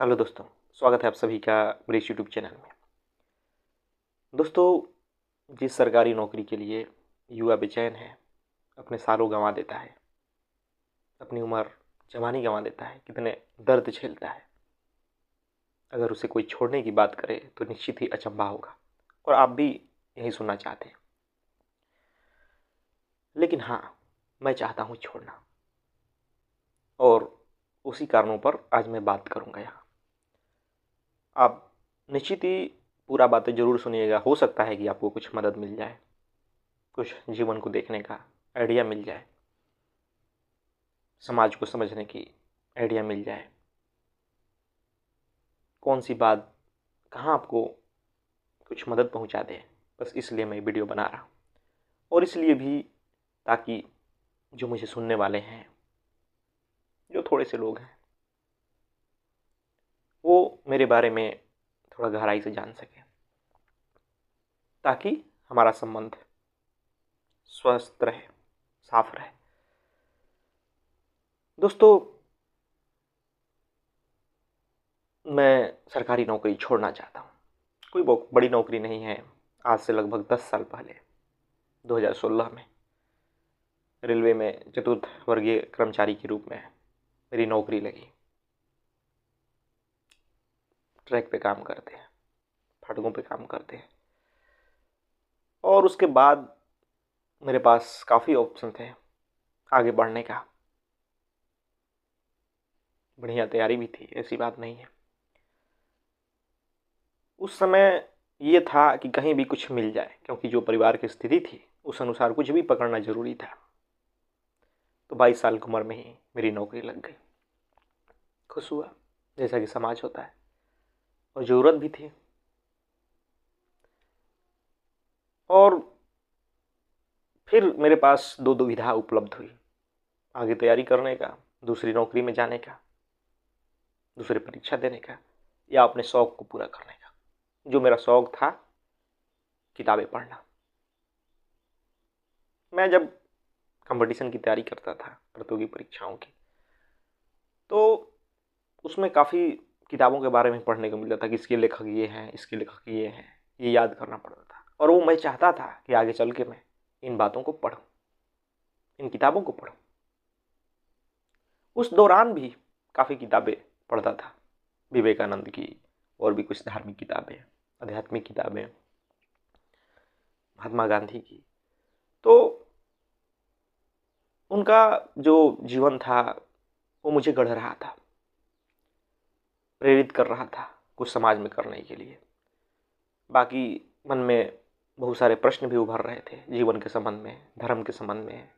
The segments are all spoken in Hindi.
हेलो दोस्तों, स्वागत है आप सभी का मेरे इस यूट्यूब चैनल में। दोस्तों, जिस सरकारी नौकरी के लिए युवा बेचैन है, अपने सालों गंवा देता है, अपनी उम्र जवानी गंवा देता है, कितने दर्द झेलता है, अगर उसे कोई छोड़ने की बात करे तो निश्चित ही अचंभा होगा और आप भी यही सुनना चाहते हैं। लेकिन हाँ, मैं चाहता हूँ छोड़ना, और उसी कारणों पर आज मैं बात करूँगा यहाँ। आप निश्चित ही पूरा बातें ज़रूर सुनिएगा। हो सकता है कि आपको कुछ मदद मिल जाए, कुछ जीवन को देखने का आइडिया मिल जाए, समाज को समझने की आइडिया मिल जाए, कौन सी बात कहाँ आपको कुछ मदद पहुंचा दे। बस इसलिए मैं वीडियो बना रहा हूँ, और इसलिए भी ताकि जो मुझे सुनने वाले हैं, जो थोड़े से लोग हैं, वो मेरे बारे में थोड़ा गहराई से जान सकें, ताकि हमारा संबंध स्वस्थ रहे, साफ रहे। दोस्तों, मैं सरकारी नौकरी छोड़ना चाहता हूँ। कोई बहुत बड़ी नौकरी नहीं है। आज से लगभग 10 साल पहले 2016 में रेलवे में चतुर्थ वर्गीय कर्मचारी के रूप में मेरी नौकरी लगी। ट्रैक पे काम करते हैं, फाटकों पे काम करते हैं, और उसके बाद मेरे पास काफ़ी ऑप्शन थे आगे बढ़ने का। बढ़िया तैयारी भी थी, ऐसी बात नहीं है। उस समय ये था कि कहीं भी कुछ मिल जाए, क्योंकि जो परिवार की स्थिति थी उस अनुसार कुछ भी पकड़ना ज़रूरी था। तो 22 साल की उम्र में ही मेरी नौकरी लग गई। खुश हुआ, जैसा कि समाज होता है, और ज़रूरत भी थी। और फिर मेरे पास दो दुविधा उपलब्ध हुई, आगे तैयारी करने का, दूसरी नौकरी में जाने का, दूसरी परीक्षा देने का, या अपने शौक़ को पूरा करने का। जो मेरा शौक़ था, किताबें पढ़ना। मैं जब कंपटीशन की तैयारी करता था, प्रतियोगी परीक्षाओं की, तो उसमें काफ़ी किताबों के बारे में पढ़ने को मिलता था कि इसके लेखक ये हैं, इसके लेखक ये हैं, ये याद करना पड़ता था। और वो मैं चाहता था कि आगे चल के मैं इन बातों को पढूं, इन किताबों को पढूं। उस दौरान भी काफ़ी किताबें पढ़ता था, विवेकानंद की, और भी कुछ धार्मिक किताबें, आध्यात्मिक किताबें, महात्मा गांधी की। तो उनका जो जीवन था वो मुझे गढ़ रहा था, प्रेरित कर रहा था कुछ समाज में करने के लिए। बाकी मन में बहुत सारे प्रश्न भी उभर रहे थे जीवन के संबंध में, धर्म के संबंध में,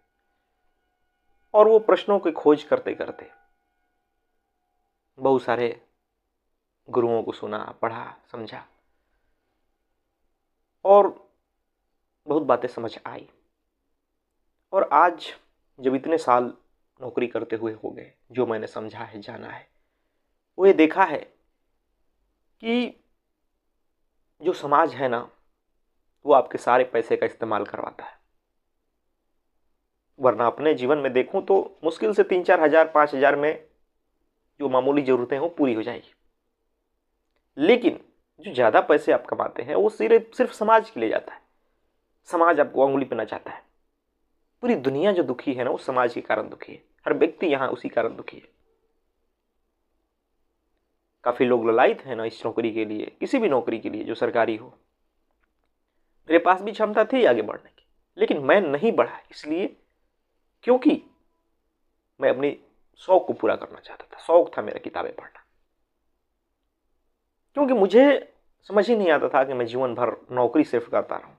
और वो प्रश्नों की खोज करते करते बहुत सारे गुरुओं को सुना, पढ़ा, समझा, और बहुत बातें समझ आई। और आज जब इतने साल नौकरी करते हुए हो गए, जो मैंने समझा है, जाना है, वो ये देखा है कि जो समाज है ना, वो आपके सारे पैसे का इस्तेमाल करवाता है। वरना अपने जीवन में देखूं तो मुश्किल से 3-4 हज़ार, 5 हज़ार में जो मामूली ज़रूरतें हो पूरी हो जाएगी। लेकिन जो ज़्यादा पैसे आप कमाते हैं वो सिर्फ समाज के लिए जाता है। समाज आपको अंगुली पे ना चाहता है। पूरी दुनिया जो दुखी है ना, वो समाज के कारण दुखी है। हर व्यक्ति यहाँ उसी कारण दुखी है। काफ़ी लोग ललायित हैं ना इस नौकरी के लिए, किसी भी नौकरी के लिए जो सरकारी हो। मेरे पास भी क्षमता थी आगे बढ़ने की, लेकिन मैं नहीं बढ़ा। इसलिए क्योंकि मैं अपने शौक को पूरा करना चाहता था। शौक था मेरा किताबें पढ़ना, क्योंकि मुझे समझ ही नहीं आता था कि मैं जीवन भर नौकरी सिर्फ करता रहूं।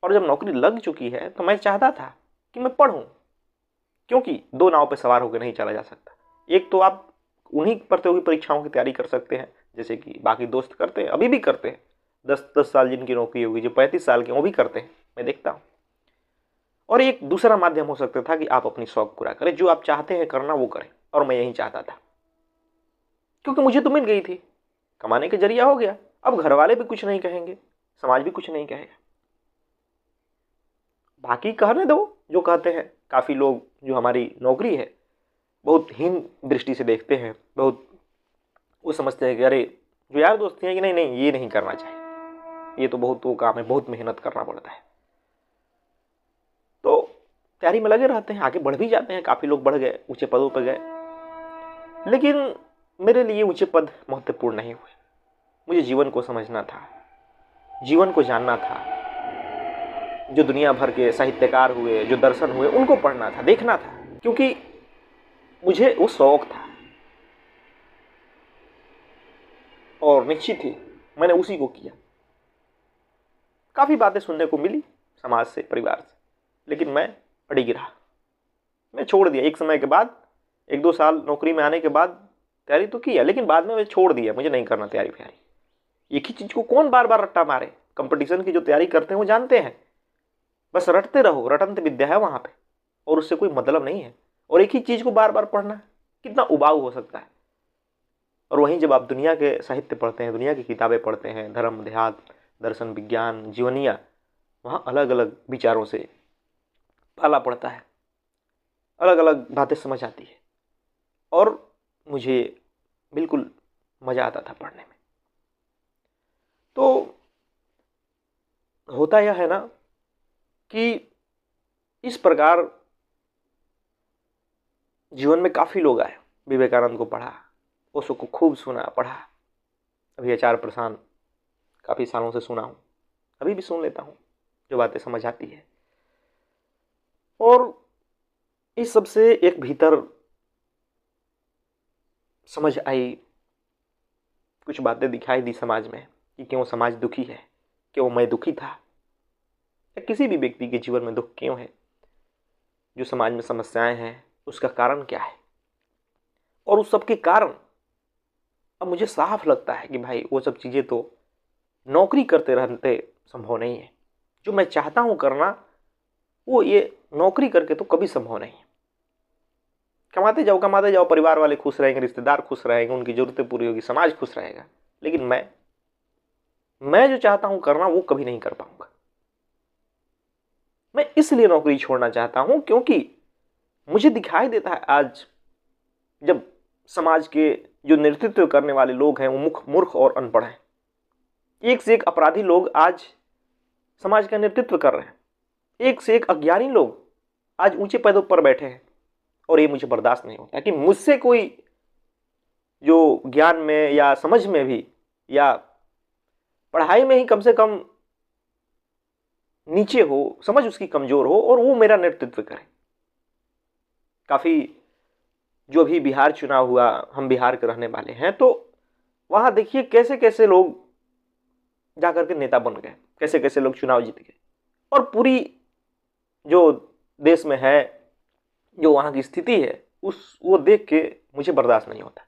और जब नौकरी लग चुकी है तो मैं चाहता था कि मैं पढूं, क्योंकि दो नाव पर सवार होकर नहीं चला जा सकता। एक तो आप उन्हीं प्रतियोगी परीक्षाओं की तैयारी कर सकते हैं, जैसे कि बाकी दोस्त करते हैं, अभी भी करते हैं। 10-10 साल जिनकी नौकरी होगी, जो 35 साल के, वो भी करते हैं, मैं देखता हूं। और एक दूसरा माध्यम हो सकता था कि आप अपनी शौक पूरा करें, जो आप चाहते हैं करना वो करें। और मैं यही चाहता था, क्योंकि मुझे तो मिल गई थी, कमाने का जरिया हो गया। अब घर वाले भी कुछ नहीं कहेंगे, समाज भी कुछ नहीं कहेगा। बाकी कहने दो जो कहते हैं। काफ़ी लोग जो हमारी नौकरी है बहुत हीन दृष्टि से देखते हैं, बहुत वो समझते हैं कि अरे जो यार दोस्ती है कि नहीं नहीं ये नहीं करना चाहिए, ये तो बहुत वो काम है, बहुत मेहनत करना पड़ता है। तो तैयारी में लगे रहते हैं, आगे बढ़ भी जाते हैं, काफ़ी लोग बढ़ गए, ऊंचे पदों पर गए। लेकिन मेरे लिए ऊंचे पद महत्वपूर्ण नहीं हुए। मुझे जीवन को समझना था, जीवन को जानना था। जो दुनिया भर के साहित्यकार हुए, जो दर्शन हुए, उनको पढ़ना था, देखना था, क्योंकि मुझे वो शौक था और निश्चित ही मैंने उसी को किया। काफ़ी बातें सुनने को मिली समाज से, परिवार से, लेकिन मैं अड़िग रहा। मैं छोड़ दिया एक समय के बाद, 1-2 साल नौकरी में आने के बाद तैयारी तो किया, लेकिन बाद में मैं छोड़ दिया, मुझे नहीं करना तैयारी फ्यारी। एक ही चीज़ को कौन बार बार रट्टा मारे। कंपटीशन की जो तैयारी करते हैं वो जानते हैं, बस रटते रहो, रटंत विद्या है वहाँ पे, और उससे कोई मतलब नहीं है। और एक ही चीज़ को बार बार पढ़ना कितना उबाऊ हो सकता है। और वहीं जब आप दुनिया के साहित्य पढ़ते हैं, दुनिया की किताबें पढ़ते हैं, धर्म, देहात, दर्शन, विज्ञान, जीवनिया, वहाँ अलग अलग विचारों से पाला पड़ता है, अलग अलग बातें समझ आती है, और मुझे बिल्कुल मज़ा आता था पढ़ने में। तो होता यह है ना कि इस प्रकार जीवन में काफ़ी लोग आए। विवेकानंद को पढ़ा, ओशो को खूब सुना, पढ़ा। अभी आचार्य प्रशांत काफ़ी सालों से सुना हूँ, अभी भी सुन लेता हूँ, जो बातें समझ आती है। और इस सब से एक भीतर समझ आई, कुछ बातें दिखाई दी समाज में कि क्यों समाज दुखी है, क्यों मैं दुखी था, या किसी भी व्यक्ति के जीवन में दुख क्यों है, जो समाज में समस्याएं हैं उसका कारण क्या है। और उस सब के कारण अब मुझे साफ लगता है कि भाई वो सब चीज़ें तो नौकरी करते रहते संभव नहीं है। जो मैं चाहता हूँ करना, वो ये नौकरी करके तो कभी संभव नहीं है। कमाते जाओ, परिवार वाले खुश रहेंगे, रिश्तेदार खुश रहेंगे, उनकी ज़रूरतें पूरी होगी, समाज खुश रहेगा, लेकिन मैं जो चाहता हूँ करना वो कभी नहीं कर पाऊंगा। मैं इसलिए नौकरी छोड़ना चाहता हूँ क्योंकि मुझे दिखाई देता है आज जब समाज के जो नेतृत्व करने वाले लोग हैं वो मूर्ख और अनपढ़ हैं। एक से एक अपराधी लोग आज समाज का नेतृत्व कर रहे हैं, एक से एक अज्ञानी लोग आज ऊंचे पदों पर बैठे हैं, और ये मुझे बर्दाश्त नहीं होता कि मुझसे कोई जो ज्ञान में या समझ में भी या पढ़ाई में ही कम से कम नीचे हो, समझ उसकी कमजोर हो, और वो मेरा नेतृत्व करे। काफ़ी जो भी बिहार चुनाव हुआ, हम बिहार के रहने वाले हैं, तो वहाँ देखिए कैसे कैसे लोग जाकर के नेता बन गए, कैसे कैसे लोग चुनाव जीत गए। और पूरी जो देश में है, जो वहाँ की स्थिति है, वो देख के मुझे बर्दाश्त नहीं होता।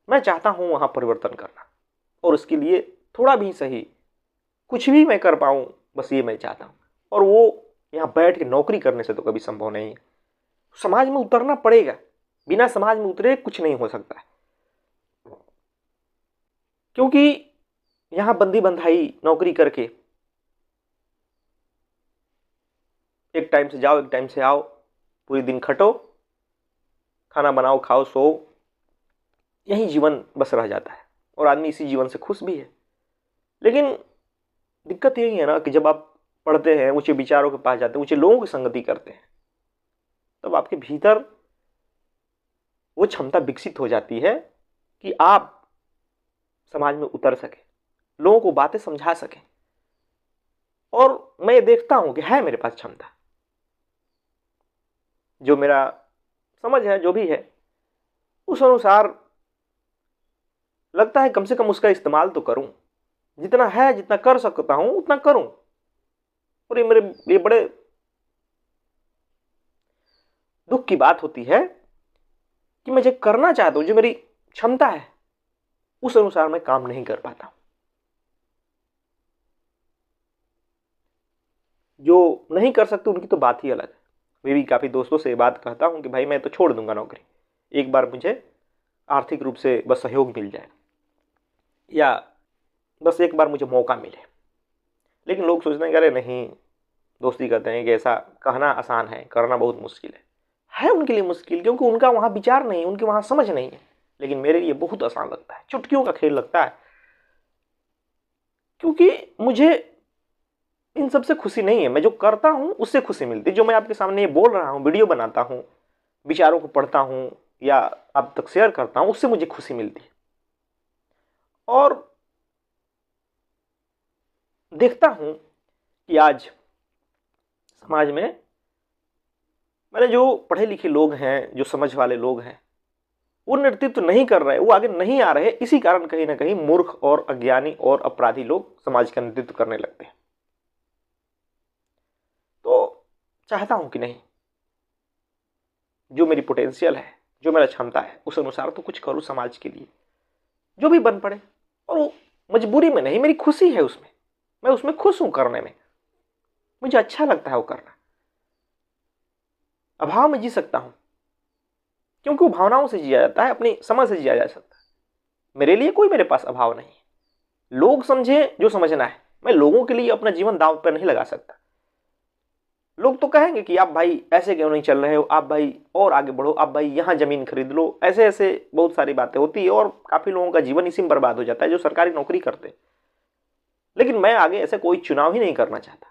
मैं चाहता हूँ वहाँ परिवर्तन करना, और उसके लिए थोड़ा भी सही कुछ भी मैं कर पाऊँ, बस ये मैं चाहता हूँ। और वो यहाँ बैठ के नौकरी करने से तो कभी संभव नहीं है। समाज में उतरना पड़ेगा, बिना समाज में उतरे कुछ नहीं हो सकता है। क्योंकि यहाँ बंदी बंधाई नौकरी करके एक टाइम से जाओ, एक टाइम से आओ, पूरी दिन खटो, खाना बनाओ, खाओ, सो, यही जीवन बस रह जाता है, और आदमी इसी जीवन से खुश भी है। लेकिन दिक्कत यही है ना कि जब आप पढ़ते हैं, ऊंचे विचारों के पास जाते हैं, ऊंचे लोगों की संगति करते हैं, तब आपके भीतर वो क्षमता विकसित हो जाती है कि आप समाज में उतर सके, लोगों को बातें समझा सके। और मैं देखता हूं कि है मेरे पास क्षमता, जो मेरा समझ है, जो भी है, उस अनुसार लगता है कम से कम उसका इस्तेमाल तो करूं, जितना है, जितना कर सकता हूं उतना करूं। और ये मेरे लिए बड़े दुख की बात होती है कि मैं जो करना चाहता हूं, जो मेरी क्षमता है, उस अनुसार मैं काम नहीं कर पाता। जो नहीं कर सकते उनकी तो बात ही अलग है। मैं भी काफ़ी दोस्तों से ये बात कहता हूं कि भाई मैं तो छोड़ दूंगा नौकरी, एक बार मुझे आर्थिक रूप से बस सहयोग मिल जाए, या बस एक बार मुझे मौका मिले। लेकिन लोग सोचते हैं कि अरे नहीं, दोस्ती करते हैं कि ऐसा कहना आसान है, करना बहुत मुश्किल है उनके लिए मुश्किल, क्योंकि उनका वहां विचार नहीं है, उनके वहां समझ नहीं है। लेकिन मेरे लिए बहुत आसान लगता है, चुटकियों का खेल लगता है, क्योंकि मुझे इन सबसे खुशी नहीं है। मैं जो करता हूं उससे खुशी मिलती है। जो मैं आपके सामने ये बोल रहा हूं, वीडियो बनाता हूं, विचारों को पढ़ता हूं या आप तक शेयर करता हूं, उससे मुझे खुशी मिलती है। और देखता हूं कि आज समाज में मैंने जो पढ़े लिखे लोग हैं, जो समझ वाले लोग हैं, वो नेतृत्व नहीं कर रहे, वो आगे नहीं आ रहे। इसी कारण कहीं ना कहीं मूर्ख और अज्ञानी और अपराधी लोग समाज का नेतृत्व करने लगते हैं। तो चाहता हूं कि नहीं, जो मेरी पोटेंशियल है, जो मेरा क्षमता है, उस अनुसार तो कुछ करूं समाज के लिए, जो भी बन पड़े। और वो मजबूरी में नहीं, मेरी खुशी है उसमें, मैं उसमें खुश हूं करने में, मुझे अच्छा लगता है वो करना। अभाव में जी सकता हूं, क्योंकि वो भावनाओं से जिया जाता है, अपनी समझ से जिया जा सकता है। मेरे लिए कोई मेरे पास अभाव नहीं है। लोग समझे जो समझना है, मैं लोगों के लिए अपना जीवन दांव पर नहीं लगा सकता। लोग तो कहेंगे कि आप भाई ऐसे क्यों नहीं चल रहे हो, आप भाई और आगे बढ़ो, आप भाई यहाँ जमीन खरीद लो, ऐसे ऐसे बहुत सारी बातें होती है। और काफी लोगों का जीवन इसी में बर्बाद हो जाता है जो सरकारी नौकरी करते हैं। लेकिन मैं आगे ऐसे कोई चुनाव ही नहीं करना चाहता।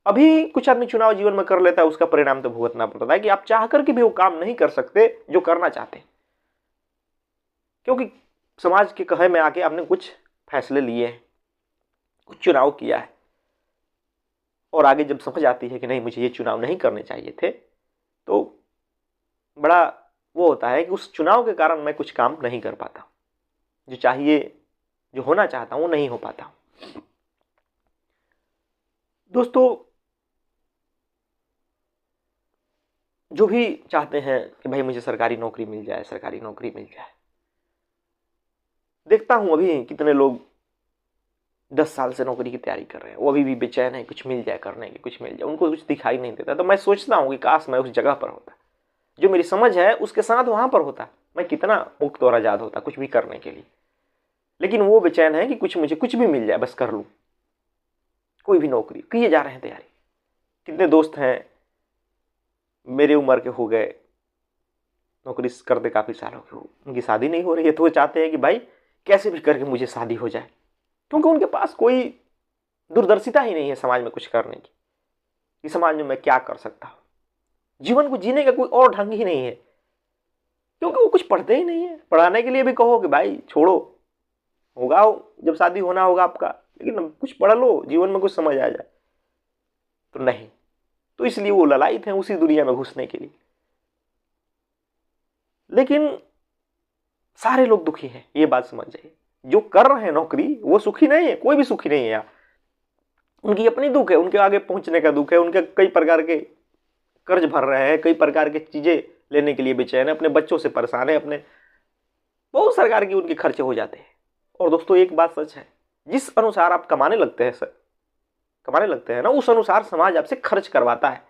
अभी कुछ आदमी चुनाव जीवन में कर लेता है, उसका परिणाम तो भुगतना पड़ता है कि आप चाह करके भी वो काम नहीं कर सकते जो करना चाहते हैं, क्योंकि समाज के कहे में आके आपने कुछ फैसले लिए हैं, कुछ चुनाव किया है, और आगे जब समझ आती है कि नहीं मुझे ये चुनाव नहीं करने चाहिए थे, तो बड़ा वो होता है कि उस चुनाव के कारण मैं कुछ काम नहीं कर पाता, जो चाहिए, जो होना चाहता हूं वो नहीं हो पाता। दोस्तों, जो भी चाहते हैं कि भाई मुझे सरकारी नौकरी मिल जाए, सरकारी नौकरी मिल जाए, देखता हूं अभी कितने लोग 10 साल से नौकरी की तैयारी कर रहे हैं, वो अभी भी बेचैन है, कुछ मिल जाए करने की, कुछ मिल जाए, उनको कुछ दिखाई नहीं देता। तो मैं सोचता हूं कि काश मैं उस जगह पर होता, जो मेरी समझ है उसके साथ वहां पर होता, मैं कितना मुक्त और आजाद होता कुछ भी करने के लिए। लेकिन वो बेचैन है कि कुछ मुझे कुछ भी मिल जाए, बस कर लूं, कोई भी नौकरी किए जा रहे हैं तैयारी। कितने दोस्त हैं मेरे उम्र के हो गए, नौकरी करते काफी सालों के, उनकी शादी नहीं हो रही है, तो वो चाहते हैं कि भाई कैसे भी करके मुझे शादी हो जाए, क्योंकि उनके पास कोई दूरदर्शिता ही नहीं है समाज में कुछ करने की, कि समाज में मैं क्या कर सकता हूं। जीवन को जीने का कोई और ढंग ही नहीं है, क्योंकि वो कुछ पढ़ते ही नहीं है। पढ़ाने के लिए भी कहो कि भाई छोड़ो, होगा जब शादी होना होगा आपका, लेकिन कुछ पढ़ लो, जीवन में कुछ समझ आ जाए, तो नहीं। तो इसलिए वो ललायत हैं उसी दुनिया में घुसने के लिए। लेकिन सारे लोग दुखी हैं, ये बात समझ जाइए। जो कर रहे हैं नौकरी वो सुखी नहीं है, कोई भी सुखी नहीं है यार। उनकी अपनी दुख है, उनके आगे पहुंचने का दुख है, उनके कई प्रकार के कर्ज भर रहे हैं, कई प्रकार की चीजें लेने के लिए बेचैन है, अपने बच्चों से परेशान है, अपने बहुत प्रकार की उनके खर्चे हो जाते हैं। और दोस्तों एक बात सच है, जिस अनुसार आप कमाने लगते हैं सर, कमाने लगते हैं ना, उस अनुसार समाज आपसे खर्च करवाता है।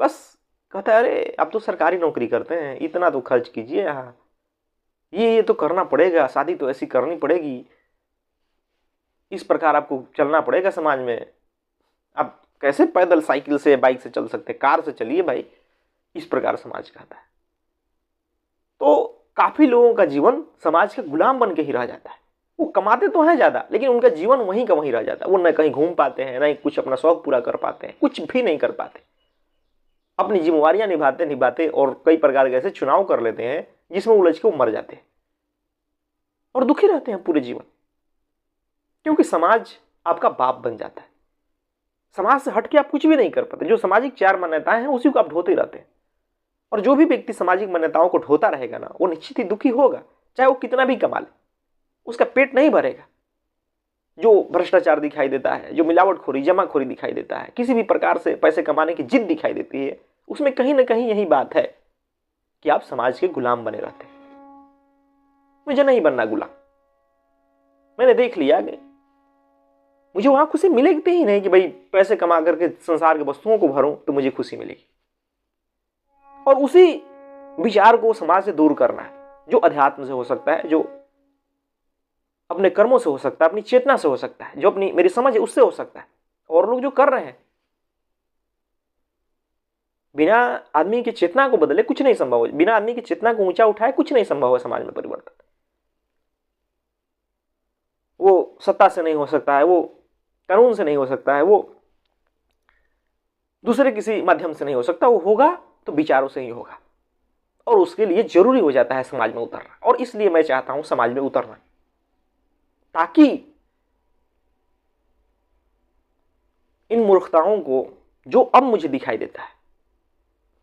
बस कहता है अरे आप तो सरकारी नौकरी करते हैं, इतना तो खर्च कीजिए, यहाँ ये तो करना पड़ेगा, शादी तो ऐसी करनी पड़ेगी, इस प्रकार आपको चलना पड़ेगा समाज में, आप कैसे पैदल साइकिल से बाइक से चल सकते, कार से चलिए भाई, इस प्रकार समाज कहता है। तो काफी लोगों का जीवन समाज के गुलाम बन के ही रह जाता है। वो कमाते तो हैं ज्यादा, लेकिन उनका जीवन वहीं का वहीं रह जाता है। वो न कहीं घूम पाते हैं, न कुछ अपना शौक पूरा कर पाते हैं, कुछ भी नहीं कर पाते, अपनी जिम्मेवारियां निभाते निभाते और कई प्रकार के ऐसे चुनाव कर लेते हैं जिसमें उलझ के वो मर जाते हैं और दुखी रहते हैं पूरे जीवन, क्योंकि समाज आपका बाप बन जाता है। समाज से हटके आप कुछ भी नहीं कर पाते। जो सामाजिक चार मान्यताएं हैं उसी को आप ढोते रहते हैं। और जो भी व्यक्ति सामाजिक मान्यताओं को ढोता रहेगा ना, वो निश्चित ही दुखी होगा, चाहे वो कितना भी कमा ले, उसका पेट नहीं भरेगा। जो भ्रष्टाचार दिखाई देता है, जो मिलावटखोरी जमाखोरी दिखाई देता है, किसी भी प्रकार से पैसे कमाने की जिद दिखाई देती है, उसमें कहीं ना कहीं यही बात है कि आप समाज के गुलाम बने रहते हैं। मुझे नहीं बनना गुलाम। मैंने देख लिया कि मुझे वहां खुशी मिलेगी ही नहीं कि भाई पैसे कमा करके संसार के वस्तुओं को भरूं तो मुझे खुशी मिलेगी। और उसी विचार को समाज से दूर करना है, जो अध्यात्म से हो सकता है, जो अपने कर्मों से हो सकता है, अपनी चेतना से हो सकता है, जो अपनी मेरी समझ है उससे हो सकता है। और लोग जो कर रहे हैं बिना आदमी की चेतना को बदले कुछ नहीं संभव है, बिना आदमी की चेतना को ऊंचा उठाए कुछ नहीं संभव है समाज में परिवर्तन। वो सत्ता से नहीं हो सकता है, वो कानून से नहीं हो सकता है, वो दूसरे किसी माध्यम से नहीं हो सकता, वो होगा तो विचारों से ही होगा। और उसके लिए जरूरी हो जाता है समाज में उतरना। और इसलिए मैं चाहता हूं समाज में उतरना, ताकि इन मूर्खताओं को जो अब मुझे दिखाई देता है,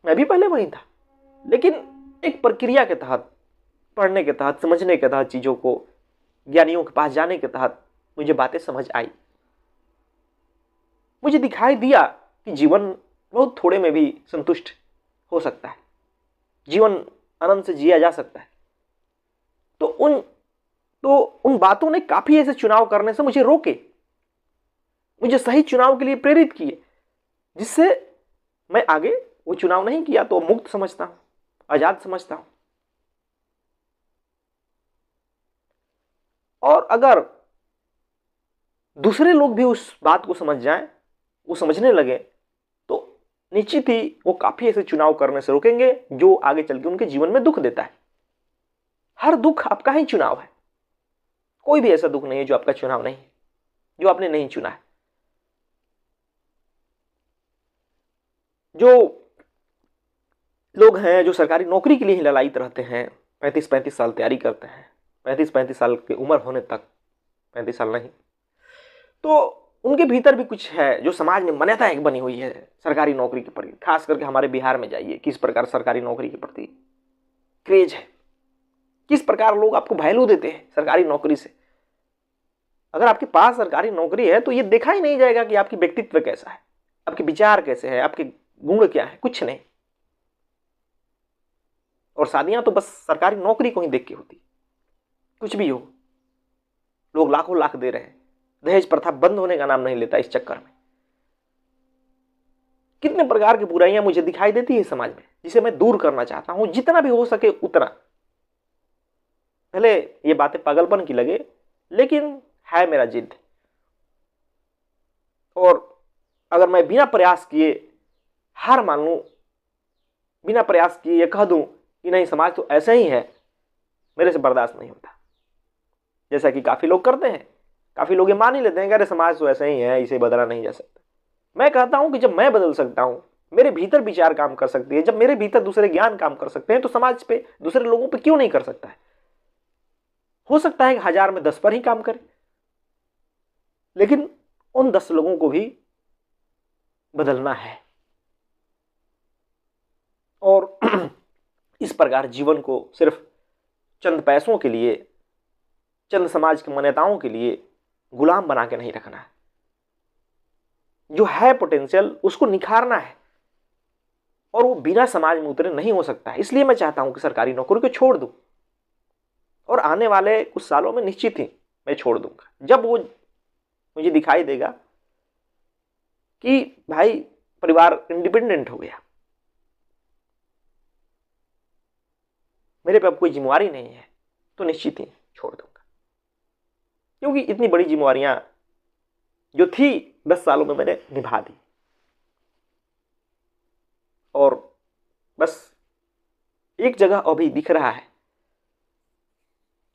मैं भी पहले वही था, लेकिन एक प्रक्रिया के तहत, पढ़ने के तहत, समझने के तहत, चीजों को ज्ञानियों के पास जाने के तहत मुझे बातें समझ आई। मुझे दिखाई दिया कि जीवन बहुत थोड़े में भी संतुष्ट हो सकता है, जीवन आनंद से जिया जा सकता है। तो उन बातों ने काफी ऐसे चुनाव करने से मुझे रोके, मुझे सही चुनाव के लिए प्रेरित किए, जिससे मैं आगे वो चुनाव नहीं किया तो मुक्त समझता हूं, आजाद समझता हूं। और अगर दूसरे लोग भी उस बात को समझ जाएं, वो समझने लगे, तो निश्चित ही वो काफी ऐसे चुनाव करने से रोकेंगे जो आगे चल के उनके जीवन में दुख देता है। हर दुख आपका ही चुनाव है, कोई भी ऐसा दुख नहीं है जो आपका चुनाव नहीं, जो आपने नहीं चुना है। जो लोग हैं जो सरकारी नौकरी के लिए ही ललायित रहते हैं, 35-35 साल तैयारी करते हैं, 35-35 साल की उम्र होने तक, 35 साल नहीं, तो उनके भीतर भी कुछ है जो समाज में मान्यता एक बनी हुई है सरकारी नौकरी के प्रति। खास करके हमारे बिहार में जाइए, किस प्रकार सरकारी नौकरी के प्रति क्रेज है, किस प्रकार लोग आपको वैल्यू देते हैं सरकारी नौकरी से। अगर आपके पास सरकारी नौकरी है तो ये देखा ही नहीं जाएगा कि आपकी व्यक्तित्व कैसा है, आपके विचार कैसे हैं, आपके गुण क्या है, कुछ नहीं। और शादियां तो बस सरकारी नौकरी को ही देख के होती, कुछ भी हो, लोग लाखों लाख दे रहे हैं, दहेज प्रथा बंद होने का नाम नहीं लेता इस चक्कर में। कितने प्रकार की बुराइयां मुझे दिखाई देती है समाज में, जिसे मैं दूर करना चाहता हूं जितना भी हो सके उतना। भले ये बातें पागलपन की लगे, लेकिन है मेरा जिद। और अगर मैं बिना प्रयास किए हार मान लूं, बिना प्रयास किए ये कह दूं कि नहीं समाज तो ऐसा ही है, मेरे से बर्दाश्त नहीं होता, जैसा कि काफी लोग करते हैं। काफी लोग ये मान ही लेते हैं कि अरे समाज तो ऐसा ही है, इसे बदला नहीं जा सकता। मैं कहता हूं कि जब मैं बदल सकता हूं, मेरे भीतर विचार काम कर सकती है, जब मेरे भीतर दूसरे ज्ञान काम कर सकते हैं, तो समाज पे, दूसरे लोगों पे क्यों नहीं कर सकता है। हो सकता है कि 1000 में 10 पर ही काम करे, लेकिन उन 10 लोगों को भी बदलना है। और इस प्रकार जीवन को सिर्फ चंद पैसों के लिए, चंद समाज की मान्यताओं के लिए गुलाम बना के नहीं रखना है। जो है पोटेंशियल उसको निखारना है, और वो बिना समाज में उतरे नहीं हो सकता है। इसलिए मैं चाहता हूं कि सरकारी नौकरी को छोड़ दूं, और आने वाले कुछ सालों में निश्चित ही मैं छोड़ दूंगा, जब वो मुझे दिखाई देगा कि भाई परिवार इंडिपेंडेंट हो गया, मेरे पे अब कोई जिम्मेवारी नहीं है, तो निश्चित ही छोड़ दूंगा। क्योंकि इतनी बड़ी जिम्मेवारियां जो थी 10 सालों में मैंने निभा दी, और बस एक जगह अभी दिख रहा है,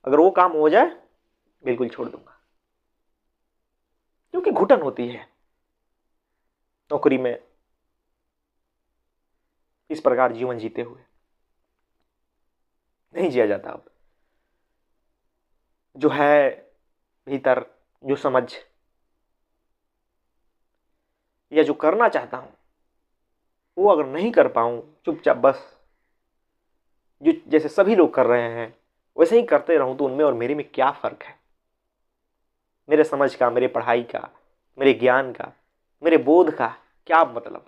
अगर वो काम हो जाए बिल्कुल छोड़ दूंगा। क्योंकि घुटन होती है नौकरी में, इस प्रकार जीवन जीते हुए नहीं जिया जाता। अब जो है भीतर, जो समझ या जो करना चाहता हूं, वो अगर नहीं कर पाऊं, चुपचाप बस जो जैसे सभी लोग कर रहे हैं वैसे ही करते रहूं, तो उनमें और मेरे में क्या फर्क है। मेरे समझ का, मेरे पढ़ाई का, मेरे ज्ञान का, मेरे बोध का क्या मतलब,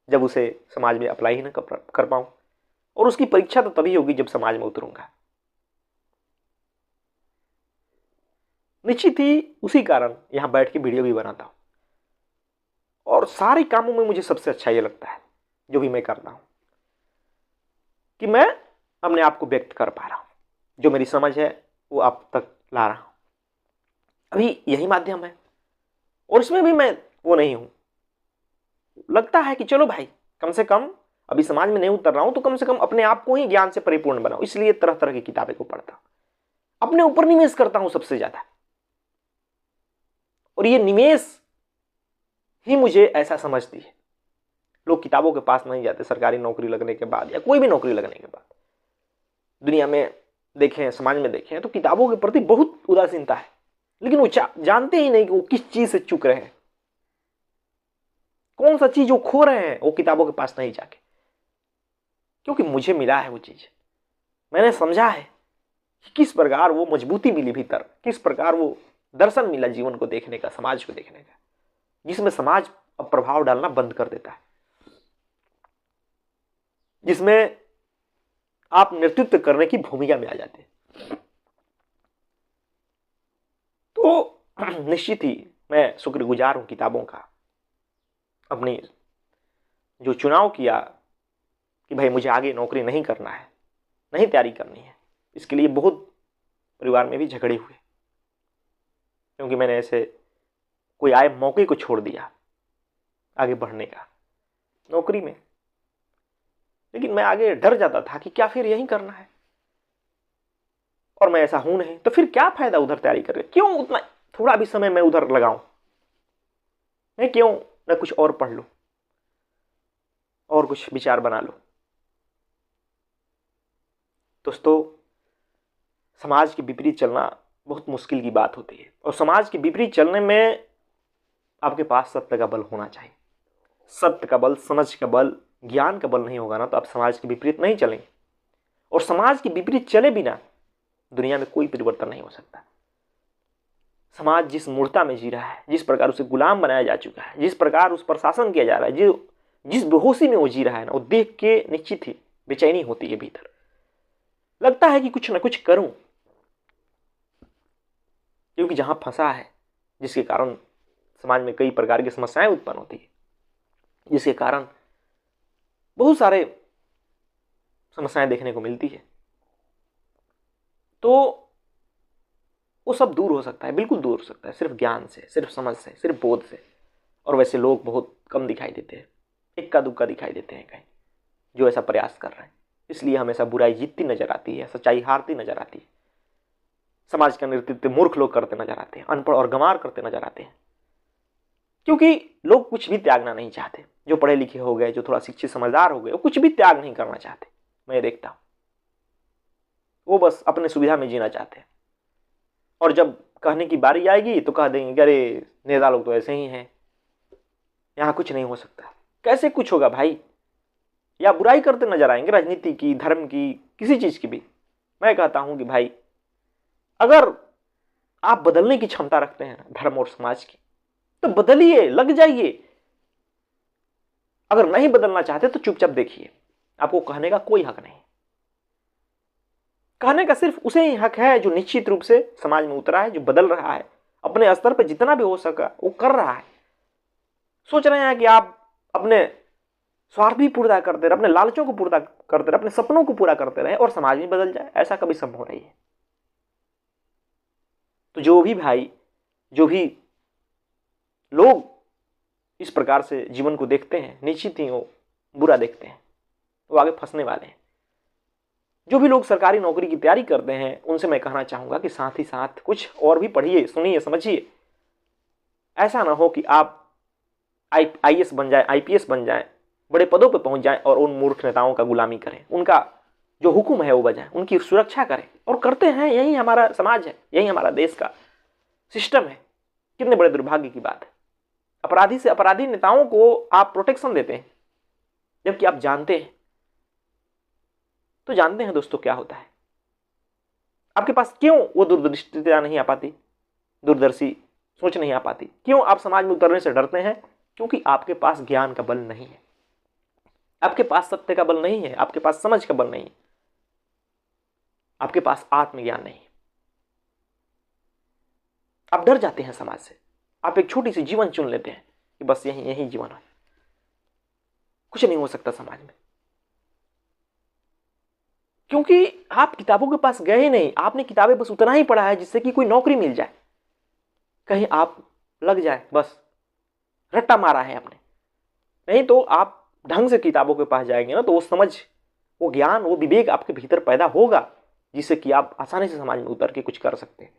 जब उसे समाज में अप्लाई ही ना कर पाऊं। और उसकी परीक्षा तो तभी होगी जब समाज में उतरूंगा। निश्चित ही उसी कारण यहां बैठ के वीडियो भी बनाता हूं, और सारे कामों में मुझे सबसे अच्छा ये लगता है जो भी मैं करता हूं, कि मैं अपने आप को व्यक्त कर पा रहा हूं, जो मेरी समझ है वो आप तक ला रहा हूं। अभी यही माध्यम है, और इसमें भी मैं वो नहीं हूं। लगता है कि चलो भाई कम से कम अभी समाज में नहीं उतर रहा हूं तो कम से कम अपने आप को ही ज्ञान से परिपूर्ण बनाऊं, इसलिए तरह तरह की किताबें को पढ़ता हूं, अपने ऊपर निवेश करता हूं सबसे ज्यादा। और ये निवेश ही मुझे ऐसा समझती है। लोग किताबों के पास नहीं जाते सरकारी नौकरी लगने के बाद या कोई भी नौकरी लगने के बाद। दुनिया में देखें, समाज में देखें तो किताबों के प्रति बहुत उदासीनता है, लेकिन वो जानते ही नहीं कि वो किस चीज से चूक रहे हैं, कौन सा चीज वो खो रहे हैं वो किताबों के पास नहीं जाके। क्योंकि मुझे मिला है वो चीज, मैंने समझा है कि किस प्रकार वो मजबूती मिली भीतर, किस प्रकार वो दर्शन मिला जीवन को देखने का, समाज को देखने का, जिसमें समाज अब प्रभाव डालना बंद कर देता है, जिसमें आप नेतृत्व करने की भूमिका में आ जाते हैं। तो निश्चित ही मैं शुक्रगुजार हूं किताबों का, अपनी जो चुनाव किया कि भाई मुझे आगे नौकरी नहीं करना है, नहीं तैयारी करनी है, इसके लिए बहुत परिवार में भी झगड़े हुए, क्योंकि मैंने ऐसे कोई आए मौके को छोड़ दिया आगे बढ़ने का नौकरी में। लेकिन मैं आगे डर जाता था कि क्या फिर यही करना है, और मैं ऐसा हूं नहीं तो फिर क्या फायदा उधर तैयारी करके, क्यों उतना थोड़ा भी समय मैं उधर लगाऊं, मैं क्यों न कुछ और पढ़ लूं और कुछ विचार बना लूं। दोस्तों, समाज के विपरीत चलना बहुत मुश्किल की बात होती है, और समाज के विपरीत चलने में आपके पास सत्य का बल होना चाहिए। सत्य का बल, समझ का बल, ज्ञान का बल नहीं होगा ना तो आप समाज के विपरीत नहीं चलेंगे, और समाज के विपरीत चले बिना दुनिया में कोई परिवर्तन नहीं हो सकता। समाज जिस मूर्खता में जी रहा है, जिस प्रकार उसे गुलाम बनाया जा चुका है, जिस प्रकार उस पर शासन किया जा रहा है, जिस बेहोशी में वो जी रहा है ना, वो देख के निश्चित ही बेचैनी होती है भीतर, लगता है कि कुछ ना कुछ करूं, क्योंकि जहां फंसा है, जिसके कारण समाज में कई प्रकार की समस्याएं उत्पन्न होती है, जिसके कारण बहुत सारे समस्याएं देखने को मिलती है, तो वो सब दूर हो सकता है, बिल्कुल दूर हो सकता है, सिर्फ ज्ञान से, सिर्फ समझ से, सिर्फ बोध से। और वैसे लोग बहुत कम दिखाई देते हैं, इक्का दुक्का दिखाई देते हैं कहीं जो ऐसा प्रयास कर रहे हैं। इसलिए हमेशा बुराई जीतती नजर आती है, सच्चाई हारती नजर आती है, समाज का नेतृत्व मूर्ख लोग करते नजर आते हैं, अनपढ़ और गंवार करते नजर आते हैं, क्योंकि लोग कुछ भी त्यागना नहीं चाहते। जो पढ़े लिखे हो गए, जो थोड़ा शिक्षित समझदार हो गए, वो कुछ भी त्याग नहीं करना चाहते। मैं देखता हूं वो बस अपने सुविधा में जीना चाहते हैं, और जब कहने की बारी आएगी तो कह देंगे अरे नेता लोग तो ऐसे ही हैं, यहां कुछ नहीं हो सकता। कैसे कुछ होगा भाई? या बुराई करते नजर आएंगे, राजनीति की, धर्म की, किसी चीज की भी। मैं कहता हूं कि भाई अगर आप बदलने की क्षमता रखते हैं धर्म और समाज की, तो बदलिए, लग जाइए। अगर नहीं बदलना चाहते तो चुपचाप देखिए, आपको कहने का कोई हक नहीं। कहने का सिर्फ उसे ही हक है जो निश्चित रूप से समाज में उतरा है, जो बदल रहा है, अपने स्तर पर जितना भी हो सका वो कर रहा है। सोच रहे हैं कि आप अपने स्वार्थ भी पूरा करते रहे, अपने लालचों को पूरा करते रहे, अपने सपनों को पूरा करते रहे और समाज भी बदल जाए, ऐसा कभी संभव नहीं है। तो जो भी भाई, जो भी लोग इस प्रकार से जीवन को देखते हैं, निश्चित ही वो बुरा देखते हैं, वो आगे फंसने वाले हैं। जो भी लोग सरकारी नौकरी की तैयारी करते हैं उनसे मैं कहना चाहूंगा कि साथ ही साथ कुछ और भी पढ़िए, सुनिए, समझिए। ऐसा ना हो कि आप आईएएस बन जाए, आईपीएस बन जाए, बड़े पदों पर पहुंच जाए और उन मूर्ख नेताओं का गुलामी करें, उनका जो हुक्म है वो बजाएं, उनकी सुरक्षा करें, और करते हैं। यही हमारा समाज है, यही हमारा देश का सिस्टम है। कितने बड़े दुर्भाग्य की बात है। अपराधी से अपराधी नेताओं को आप प्रोटेक्शन देते हैं, जबकि आप जानते हैं, तो जानते हैं दोस्तों क्या होता है। आपके पास क्यों वो दूरदृष्टिता नहीं आ पाती, दूरदर्शी सोच नहीं आ पाती? क्यों आप समाज में उतरने से डरते हैं? क्योंकि आपके पास ज्ञान का बल नहीं है, आपके पास सत्य का बल नहीं है, आपके पास समझ का बल नहीं है, आपके पास आत्मज्ञान नहीं है। आप डर जाते हैं समाज से, आप एक छोटी सी जीवन चुन लेते हैं कि बस यही जीवन है, कुछ नहीं हो सकता समाज में। क्योंकि आप किताबों के पास गए ही नहीं, आपने किताबें बस उतना ही पढ़ा है जिससे कि कोई नौकरी मिल जाए, कहीं आप लग जाए, बस रट्टा मारा है आपने। नहीं तो आप ढंग से किताबों के पास जाएंगे ना, तो वो समझ, वो ज्ञान, वो विवेक आपके भीतर पैदा होगा, जिससे कि आप आसानी से समाज में उतर के कुछ कर सकते हैं।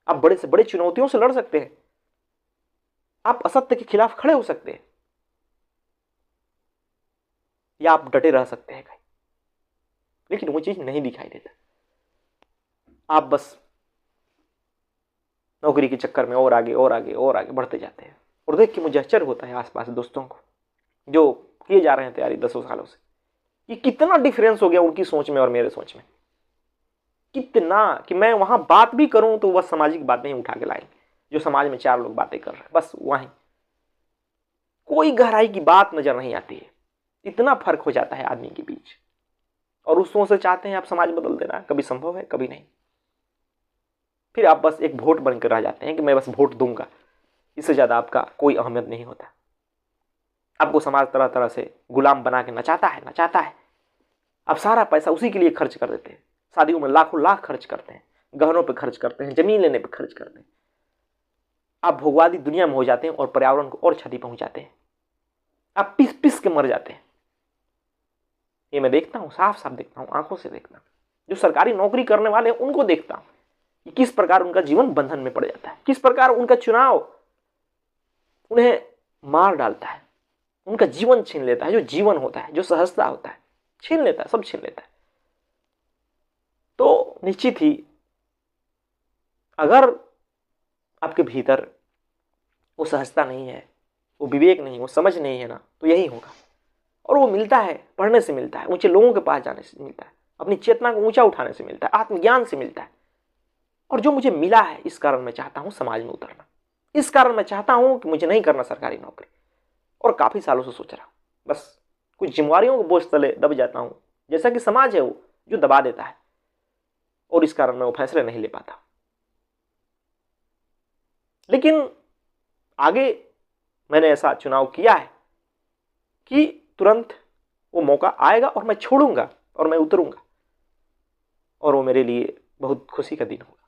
आप बड़े से बड़े चुनौतियों से लड़ सकते हैं, आप असत्य के खिलाफ खड़े हो सकते हैं, या आप डटे रह सकते हैं कहीं। लेकिन वो चीज नहीं दिखाई देता। आप बस नौकरी के चक्कर में और आगे और आगे और आगे बढ़ते जाते हैं। और देख के मुझे आश्चर्य होता है आसपास दोस्तों को जो किए जा रहे हैं तैयारी 10 सालों से, कि कितना डिफरेंस हो गया उनकी सोच में और मेरे सोच में। कितना कि मैं वहां बात भी करूं तो बस सामाजिक बातें ही उठा के लाएंगे, जो समाज में 4 लोग बातें कर रहे हैं, बस वहीं कोई गहराई की बात नजर नहीं आती है। इतना फर्क हो जाता है आदमी के बीच। और उस सोच से चाहते हैं आप समाज बदल देना, कभी संभव है? कभी नहीं। फिर आप बस एक वोट बनकर रह जाते हैं कि मैं बस वोट दूंगा, इससे ज्यादा आपका कोई अहमियत नहीं होता। आपको समाज तरह तरह से गुलाम बना के नचाता है। आप सारा पैसा उसी के लिए खर्च कर देते हैं। शादियों में लाखों लाख खर्च करते हैं, गहनों पे खर्च करते हैं, जमीन लेने पे खर्च करते हैं। आप भोगवादी दुनिया में हो जाते हैं और पर्यावरण को और क्षति पहुंचाते हैं। आप पिस पिस के मर जाते हैं। ये मैं देखता हूं, साफ साफ देखता हूं, आंखों से देखता हूं। जो सरकारी नौकरी करने वाले हैं उनको देखता हूं कि किस प्रकार उनका जीवन बंधन में पड़ जाता है, किस प्रकार उनका चुनाव उन्हें मार डालता है, उनका जीवन छीन लेता है। जो जीवन होता है, जो सहजता होता है, छीन लेता है, सब छीन लेता है। तो निश्चित ही अगर आपके भीतर वो सहजता नहीं है, वो विवेक नहीं, वो समझ नहीं है ना, तो यही होगा। और वो मिलता है पढ़ने से, मिलता है ऊंचे लोगों के पास जाने से, मिलता है अपनी चेतना को ऊंचा उठाने से, मिलता है आत्मज्ञान से मिलता है। और जो मुझे मिला है, इस कारण मैं चाहता हूं समाज में उतरना। इस कारण मैं चाहता हूं कि मुझे नहीं करना सरकारी नौकरी। और काफी सालों से सोच रहा हूं, बस कुछ जिम्मेवारियों को बोझ तले दब जाता हूं, जैसा कि समाज है वो जो दबा देता है, और इस कारण मैं वो फैसले नहीं ले पाता। लेकिन आगे मैंने ऐसा चुनाव किया है कि तुरंत वो मौका आएगा और मैं छोड़ूंगा और मैं उतरूंगा, और वो मेरे लिए बहुत खुशी का दिन होगा।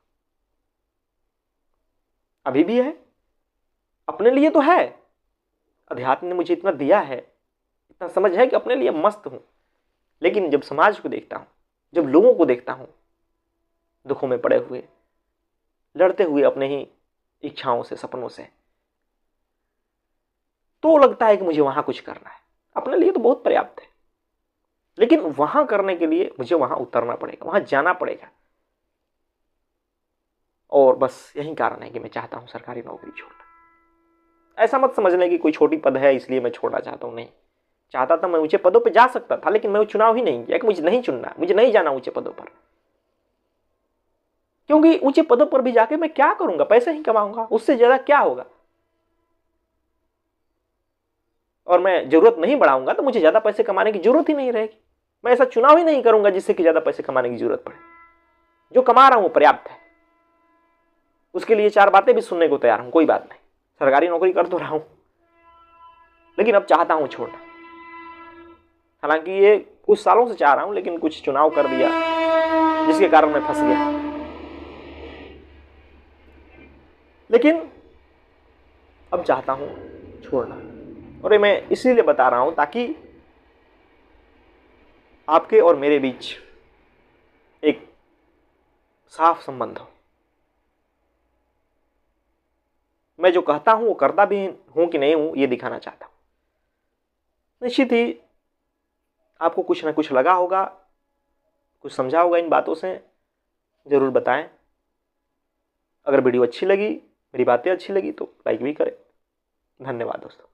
अभी भी है, अपने लिए तो है। अध्यात्म ने मुझे इतना दिया है, इतना समझ है कि अपने लिए मस्त हूं। लेकिन जब समाज को देखता हूं, जब लोगों को देखता हूं दुखों में पड़े हुए, लड़ते हुए अपने ही इच्छाओं से, सपनों से, तो लगता है कि मुझे वहां कुछ करना है। अपने लिए तो बहुत पर्याप्त है, लेकिन वहां करने के लिए मुझे वहां उतरना पड़ेगा, वहां जाना पड़ेगा। और बस यही कारण है कि मैं चाहता हूं सरकारी नौकरी छोड़ना। ऐसा मत समझने की कोई छोटी पद है इसलिए मैं छोड़ना चाहता हूं, नहीं। चाहता था मैं ऊंचे पदों पे जा सकता था, लेकिन मैं वो चुनाव ही नहीं किया कि मुझे नहीं चुनना, मुझे नहीं जाना ऊंचे पदों पर। क्योंकि ऊंचे पदों पर भी जाके मैं क्या करूंगा? पैसे ही कमाऊंगा, उससे ज्यादा क्या होगा? और मैं जरूरत नहीं बढ़ाऊंगा तो मुझे ज्यादा पैसे कमाने की जरूरत ही नहीं रहेगी। मैं ऐसा चुनाव ही नहीं करूंगा जिससे कि ज्यादा पैसे कमाने की जरूरत पड़े। जो कमा रहा हूं पर्याप्त है, उसके लिए 4 बातें भी सुनने को तैयार हूं, कोई बात नहीं। सरकारी नौकरी कर तो रहा हूं, लेकिन अब चाहता हूं छोड़ना। हालांकि ये कुछ सालों से चाह रहा हूं, लेकिन कुछ चुनाव कर दिया जिसके कारण मैं फंस गया। लेकिन अब चाहता हूं छोड़ना। और ये मैं इसीलिए बता रहा हूं ताकि आपके और मेरे बीच एक साफ संबंध हो। मैं जो कहता हूं वो करता भी हूं कि नहीं हूं, ये दिखाना चाहता हूं। निश्चित ही आपको कुछ ना कुछ लगा होगा, कुछ समझा होगा इन बातों से, जरूर बताएं। अगर वीडियो अच्छी लगी, मेरी बातें अच्छी लगी तो लाइक भी करें। धन्यवाद दोस्तों।